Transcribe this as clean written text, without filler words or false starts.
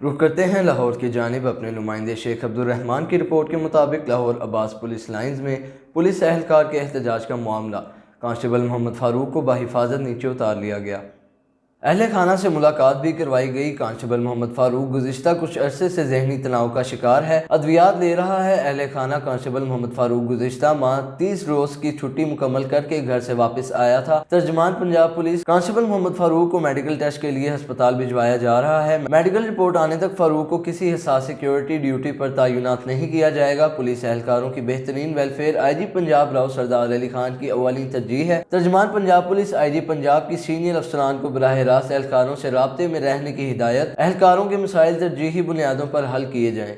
रुख करते हैं लाहौर की जानिब। अपने नुमाइंदे शेख अब्दुल रहमान की रिपोर्ट के मुताबिक लाहौर अब्बास पुलिस लाइंस में पुलिस एहलकार के एहतजाज का मामला, कांस्टेबल मोहम्मद फारूक को बाहिफाजत नीचे उतार लिया गया। अहले खाना से मुलाकात भी करवाई गई। कांस्टेबल मोहम्मद फारूक गुज़िश्ता कुछ अरसे से जहनी तनाव का शिकार है, अद्वियात ले रहा है। अहले खाना कांस्टेबल मोहम्मद फारूक गुज़िश्ता माह 30 रोज की छुट्टी मुकम्मल करके घर से वापस आया था। तर्जमान पंजाब पुलिस, कांस्टेबल मोहम्मद फारूक को मेडिकल टेस्ट के लिए अस्पताल भिजवाया जा रहा है। मेडिकल रिपोर्ट आने तक फारूक को किसी हिसास सिक्योरिटी ड्यूटी पर तैनात नहीं किया जाएगा। पुलिस एहलकारों की बेहतरीन वेलफेयर IG पंजाब राव सरदार अली खान की अव्वली तरजीह है। तर्जमान पंजाब पुलिस IG पंजाब की सीनियर अफसरान को बराह रास्त एहलकारों से राब्ते में रहने की हिदायत। एहलकारों के मसाइल तरजीही बुनियादों पर हल किए जाएँ।